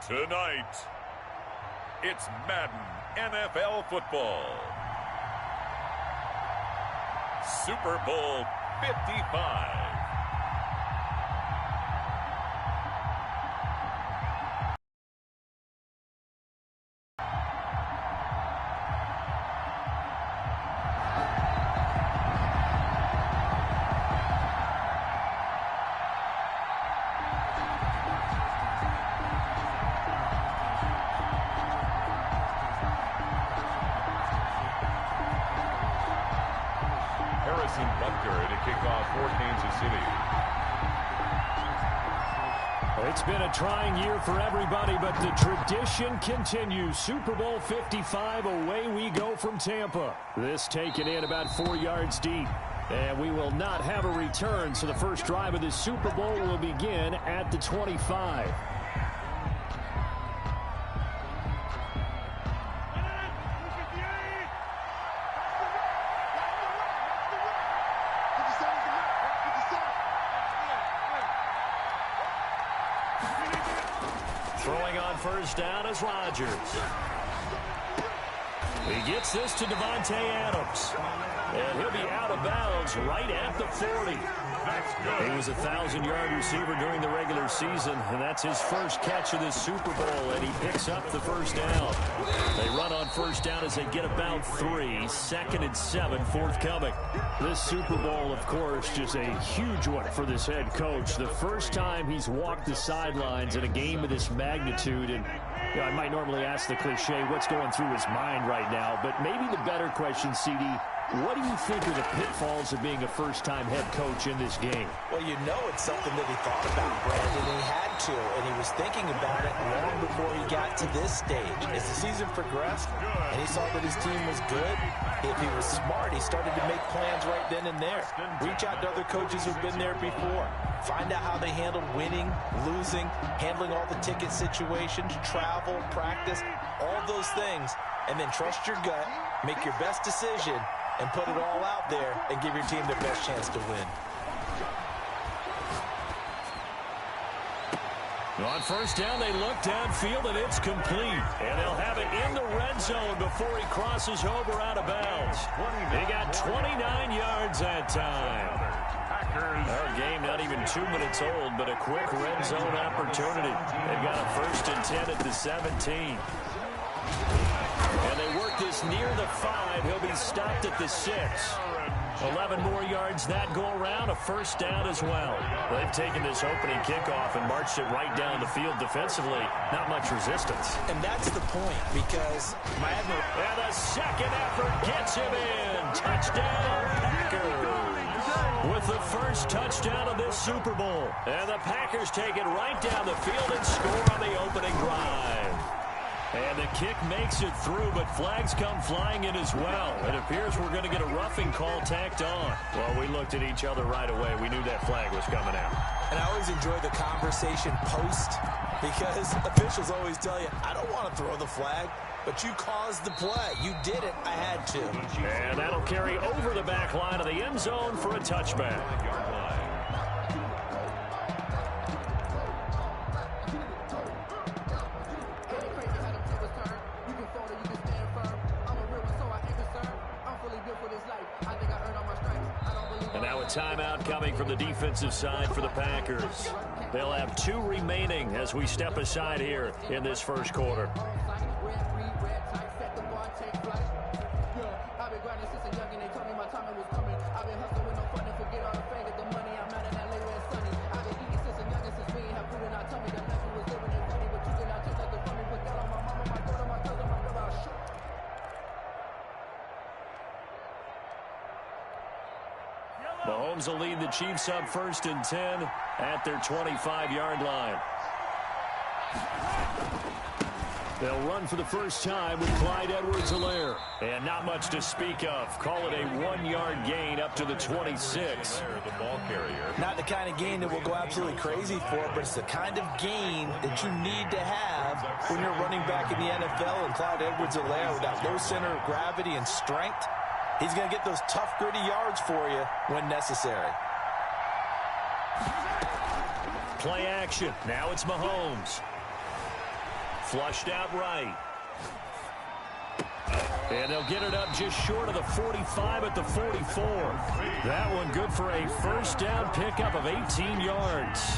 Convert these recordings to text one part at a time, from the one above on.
Tonight, it's Madden NFL football. Super Bowl 55. To kick off for Kansas City. It's been a trying year for everybody, but the tradition continues. Super Bowl 55, away we go from Tampa. This taken in about 4 yards deep. And we will not have a return, so the first drive of the Super Bowl will begin at the 25. Throwing on first down is Rodgers. He gets this to Davante Adams. And he'll be out of bounds right at the 40. He was a 1,000-yard receiver during the regular season, and that's his first catch of this Super Bowl, and he picks up the first down. They run on first down as they get about 3. 2nd and 7 forthcoming. This Super Bowl, of course, just a huge one for this head coach. The first time he's walked the sidelines in a game of this magnitude, and you know, I might normally ask the cliche, what's going through his mind right now, but maybe the better question, CD, what do you think are the pitfalls of being a first-time head coach in this game? Well, you know it's something that he thought about, Brandon. He had to, and he was thinking about it long before he got to this stage. As the season progressed and he saw that his team was good, if he was smart, he started to make plans right then and there. Reach out to other coaches who've been there before. Find out how they handled winning, losing, handling all the ticket situations, travel, practice, all those things, and then trust your gut, make your best decision, and put it all out there and give your team the best chance to win. On first down, they look downfield, and it's complete. And they'll have it in the red zone before he crosses over out of bounds. He got 29 yards that time. Our game not even 2 minutes old, but a quick red zone opportunity. They've got a 1st and 10 at the 17. And they work this near the 5. He'll be stopped at the 6. 11 more yards that go around, a first down as well. They've taken this opening kickoff and marched it right down the field defensively. Not much resistance. And that's the point, because Madden... And the second effort gets him in. Touchdown, Packers. With the first touchdown of this Super Bowl. And the Packers take it right down the field and score on the opening drive. And the kick makes it through, but flags come flying in as well. It appears we're going to get a roughing call tacked on. Well, we looked at each other right away. We knew that flag was coming out. And I always enjoy the conversation post, because officials always tell you, I don't want to throw the flag, but you caused the play. You did it. I had to. And that'll carry over the back line of the end zone for a touchback. And now a timeout coming from the defensive side for the Packers. They'll have 2 remaining as we step aside here in this first quarter. Mahomes will lead the Chiefs up 1st and 10 at their 25-yard line. They'll run for the first time with Clyde Edwards-Helaire. And not much to speak of. Call it a 1-yard gain up to the 26. The ball carrier. Not the kind of gain that we'll go absolutely crazy for, but it's the kind of gain that you need to have when you're running back in the NFL. And Clyde Edwards-Helaire, with that low center of gravity and strength, he's going to get those tough, gritty yards for you when necessary. Play action. Now it's Mahomes. Flushed out right. And they'll get it up just short of the 45 at the 44. That one good for a first down pickup of 18 yards.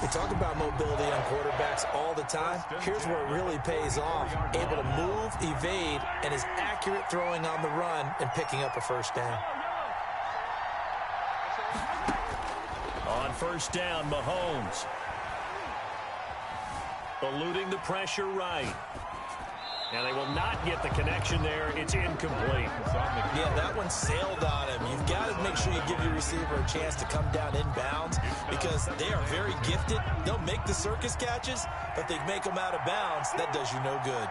We talk about mobility on quarterbacks all the time. Here's where it really pays off. Able to move, evade, and is accurate throwing on the run and picking up a first down. On first down, Mahomes. Eluding the pressure right. And they will not get the connection there. It's incomplete. Yeah, that one sailed on him. You've got to make sure you give your receiver a chance to come down inbounds because they are very gifted. They'll make the circus catches, but they make them out of bounds. That does you no good.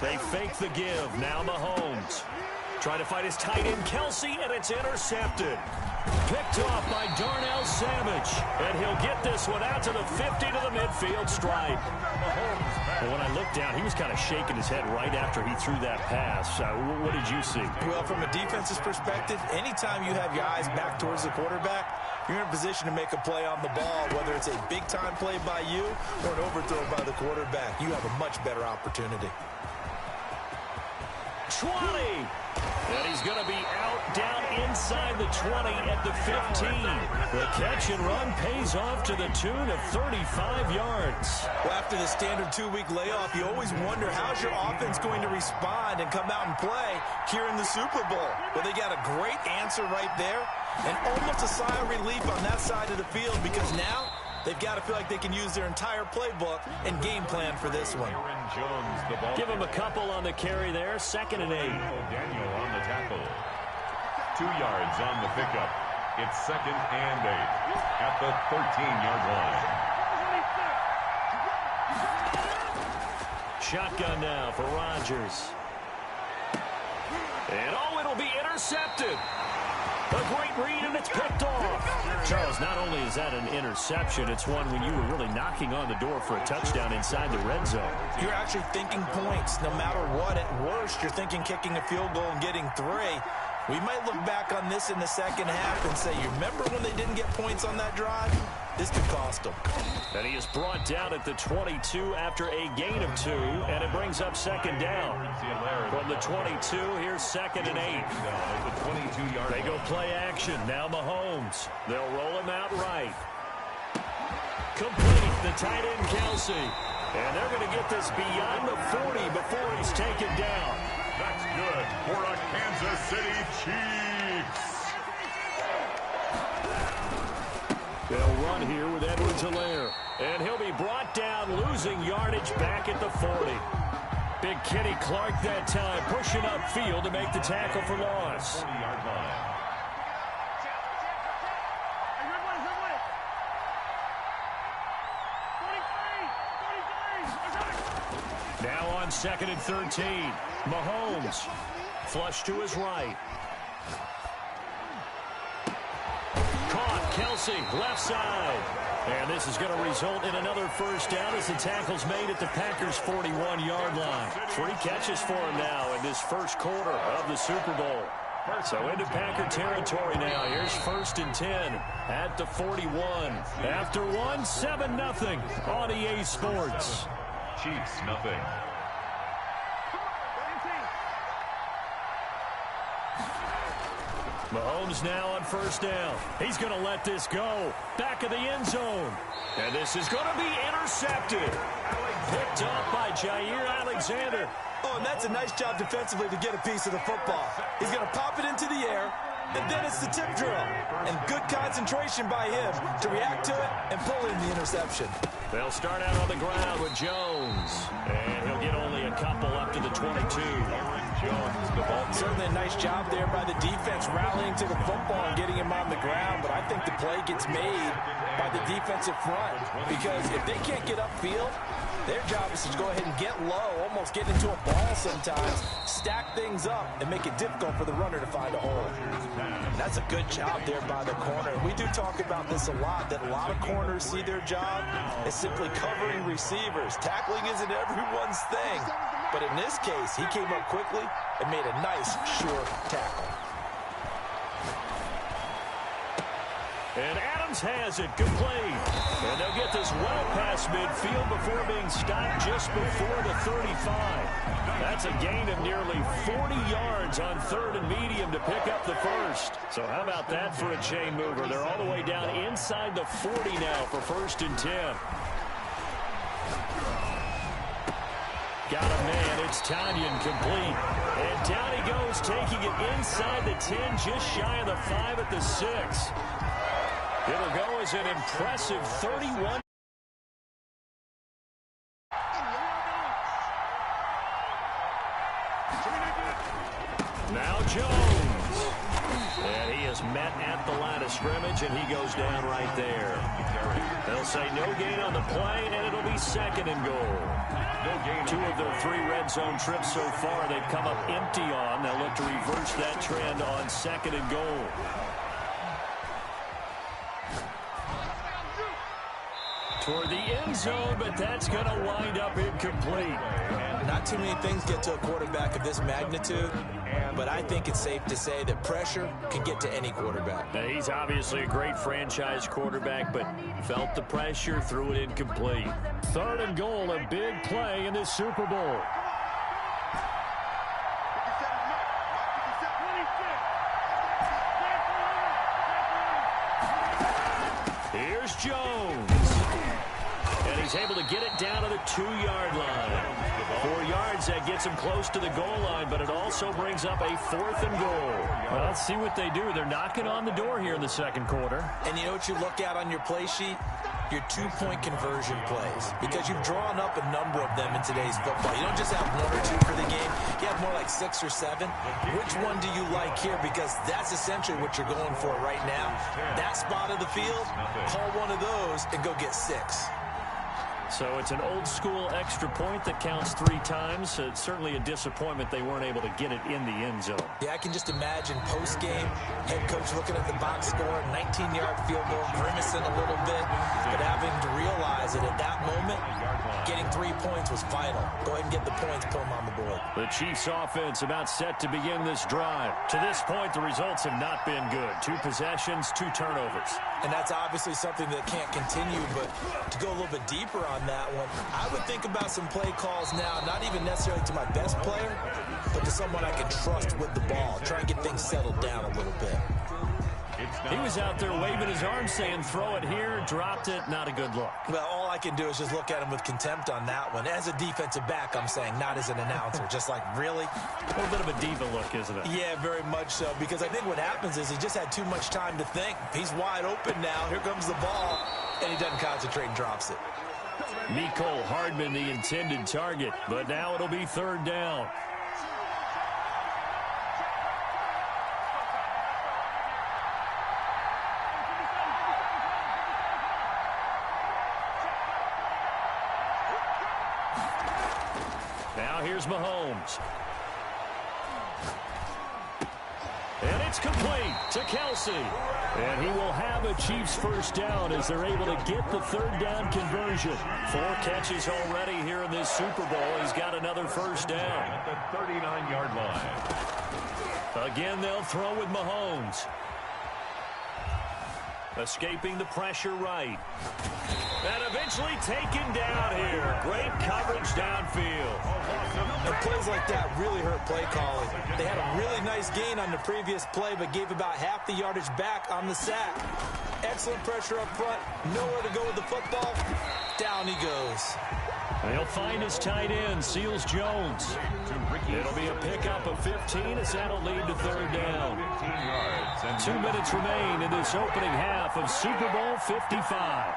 They fake the give. Now Mahomes. Trying to fight his tight end, Kelsey, and it's intercepted. Picked off by Darnell Savage. And he'll get this one out to the 50 to the midfield stripe. Well, when I looked down, he was kind of shaking his head right after he threw that pass. What did you see? Well, from a defense's perspective, anytime you have your eyes back towards the quarterback, you're in a position to make a play on the ball, whether it's a big-time play by you or an overthrow by the quarterback. You have a much better opportunity. 20. And he's going to be out down inside the 20 at the 15. The catch and run pays off to the tune of 35 yards. Well, after the standard 2-week layoff, you always wonder how's your offense going to respond and come out and play here in the Super Bowl. Well, they got a great answer right there and almost a sigh of relief on that side of the field because now they've got to feel like they can use their entire playbook and game plan for this one. Give him a couple on the carry there. 2nd and 8. Daniel on the tackle. 2 yards on the pickup. It's 2nd and 8 at the 13-yard line. Shotgun now for Rodgers. And it'll be intercepted. A great read, and it's picked off. Charles, not only is that an interception, it's one when you were really knocking on the door for a touchdown inside the red zone. You're actually thinking points. No matter what, at worst, you're thinking kicking a field goal and getting 3. We might look back on this in the second half and say, you remember when they didn't get points on that drive? This could cost them. And he is brought down at the 22 after a gain of 2, and it brings up 2nd down. From the 22, here's 2nd and 8. They go play action. Now Mahomes. They'll roll him out right. Complete the tight end, Kelsey. And they're going to get this beyond the 40 before he's taken down. That's good for a Kansas City Chiefs. They'll run here with Edwards-Helaire. And he'll be brought down, losing yardage back at the 40. Big Kenny Clark that time, pushing upfield to make the tackle for loss. 40-yard line. Now on 2nd and 13. Mahomes. Flush to his right. Caught. Kelsey, left side. And this is going to result in another first down as the tackle's made at the Packers' 41-yard line. 3 catches for him now in this first quarter of the Super Bowl. So into Packer territory now. Here's 1st and 10 at the 41. After 1, 7-0 on EA Sports. Chiefs, nothing. Mahomes now on first down. He's going to let this go. Back of the end zone. And this is going to be intercepted. Picked off by Jair Alexander. Oh, and that's a nice job defensively to get a piece of the football. He's going to pop it into the air, and then it's the tip drill. And good concentration by him to react to it and pull in the interception. They'll start out on the ground with Jones. And he'll get only a couple up to the 22. Jones, the ball. Certainly a nice job there by the defense rallying to the football and getting him on the ground. But I think the play gets made by the defensive front. Because if they can't get upfield, their job is to go ahead and get low, almost get into a ball sometimes, stack things up, and make it difficult for the runner to find a hole. That's a good job there by the corner. We do talk about this a lot, that a lot of corners see their job as simply covering receivers. Tackling isn't everyone's thing. But in this case, he came up quickly and made a nice, sure tackle. Jones has it, complete. And they'll get this well past midfield before being stopped just before the 35. That's a gain of nearly 40 yards on third and medium to pick up the first. So how about that for a chain mover? They're all the way down inside the 40 now for 1st and 10. Got a man. It's Tanyan, complete. And down he goes, taking it inside the 10, just shy of the 5 at the 6. It'll go as an impressive 31. Now Jones. And he is met at the line of scrimmage, and he goes down right there. They'll say no gain on the play, and it'll be 2nd and goal. 2 of their 3 red zone trips so far they've come up empty on. They'll look to reverse that trend on 2nd and goal. Toward the end zone, but that's going to wind up incomplete. Not too many things get to a quarterback of this magnitude, but I think it's safe to say that pressure can get to any quarterback. Now, he's obviously a great franchise quarterback, but felt the pressure, threw it incomplete. 3rd and goal, a big play in this Super Bowl. Here's Jones. And he's able to get it down to the 2-yard line. 4 yards, that gets him close to the goal line, but it also brings up a 4th and goal. Well, let's see what they do. They're knocking on the door here in the 2nd quarter. And you know what you look at on your play sheet? Your 2-point conversion plays, because you've drawn up a number of them in today's football. You don't just have 1 or 2 for the game. You have more like 6 or 7. Which one do you like here? Because that's essentially what you're going for right now. That spot of the field, call one of those and go get 6. So it's an old-school extra point that counts 3 times. It's certainly a disappointment they weren't able to get it in the end zone. Yeah, I can just imagine post-game, head coach looking at the box score, 19-yard field goal, grimacing a little bit, but having to realize that at that moment, getting 3 points was vital. Go ahead and get the points, put them on the board. The Chiefs offense about set to begin this drive. To this point, the results have not been good. 2 possessions, 2 turnovers. And that's obviously something that can't continue, but to go a little bit deeper on that one, I would think about some play calls now, not even necessarily to my best player, but to someone I can trust with the ball. Try and get things settled down a little bit. He was out there waving his arm saying, throw it here, dropped it, not a good look. Well, all I can do is just look at him with contempt on that one. As a defensive back, I'm saying, not as an announcer. Just like, really? A little bit of a diva look, isn't it? Yeah, very much so, because I think what happens is he just had too much time to think. He's wide open now. Here comes the ball, and he doesn't concentrate and drops it. Mecole Hardman, the intended target, but now it'll be 3rd down. Now here's Mahomes. And it's complete to Kelsey. And he will have a Chiefs 1st down as they're able to get the 3rd down conversion. 4 catches already here in this Super Bowl. He's got another 1st down. At the 39-yard line. Again, they'll throw with Mahomes. Escaping the pressure right. And eventually taken down here. Great coverage downfield. And plays like that really hurt play calling. They had a really nice gain on the previous play, but gave about half the yardage back on the sack. Excellent pressure up front. Nowhere to go with the football. Down he goes. And he'll find his tight end, Seals Jones. It'll be a pickup of 15 as that'll lead to 3rd down. 2 minutes remain in this opening half of Super Bowl 55.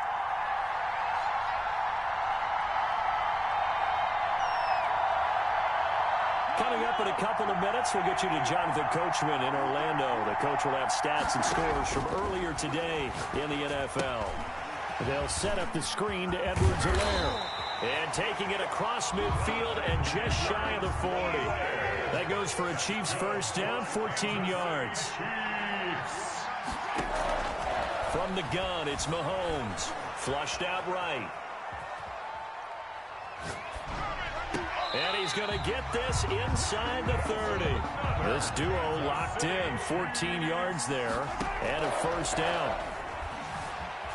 Coming up in a couple of minutes, we'll get you to Jonathan Coachman in Orlando. The coach will have stats and scores from earlier today in the NFL. They'll set up the screen to Edwards-Helaire. And taking it across midfield and just shy of the 40. That goes for a Chiefs 1st down, 14 yards. From the gun, it's Mahomes. Flushed out right. And he's going to get this inside the 30. This duo locked in, 14 yards there, and a 1st down.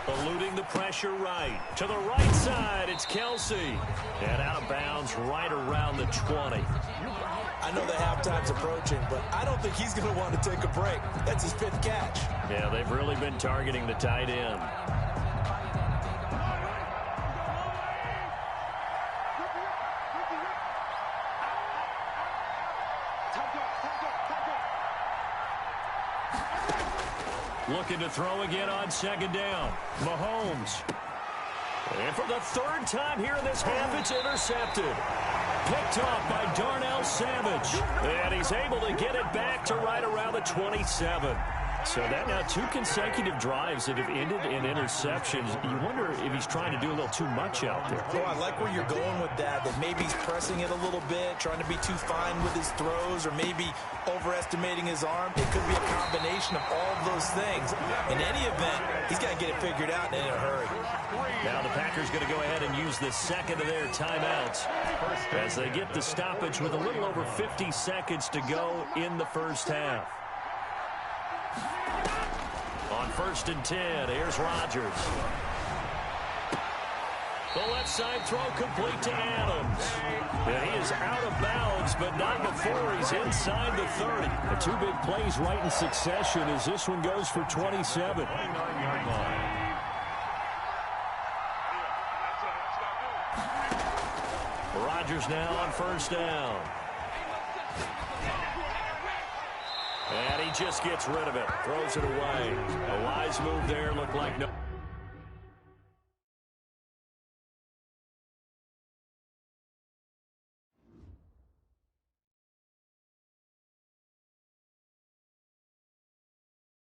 Eluding the pressure right. To the right side, it's Kelsey. And out of bounds right around the 20. I know the halftime's approaching, but I don't think he's going to want to take a break. That's his 5th catch. Yeah, they've really been targeting the tight end. Looking to throw again on 2nd down. Mahomes. And for the 3rd time here in this half, it's intercepted. Picked off by Darnell Savage. And he's able to get it back to right around the 27. So that now 2 consecutive drives that have ended in interceptions. You wonder if he's trying to do a little too much out there. Oh, I like where you're going with that maybe he's pressing it a little bit, trying to be too fine with his throws, or maybe overestimating his arm. It could be a combination of all of those things. In any event, he's got to get it figured out and in a hurry. Now the Packers going to go ahead and use the 2nd of their timeouts as they get the stoppage with a little over 50 seconds to go in the first half. On 1st and 10, here's Rodgers. The left side throw complete to Adams. And he is out of bounds, but not before he's inside the 30. The 2 big plays right in succession as this one goes for 27. Rodgers now on 1st down. And he just gets rid of it. Throws it away. A wise move there. Looked like no.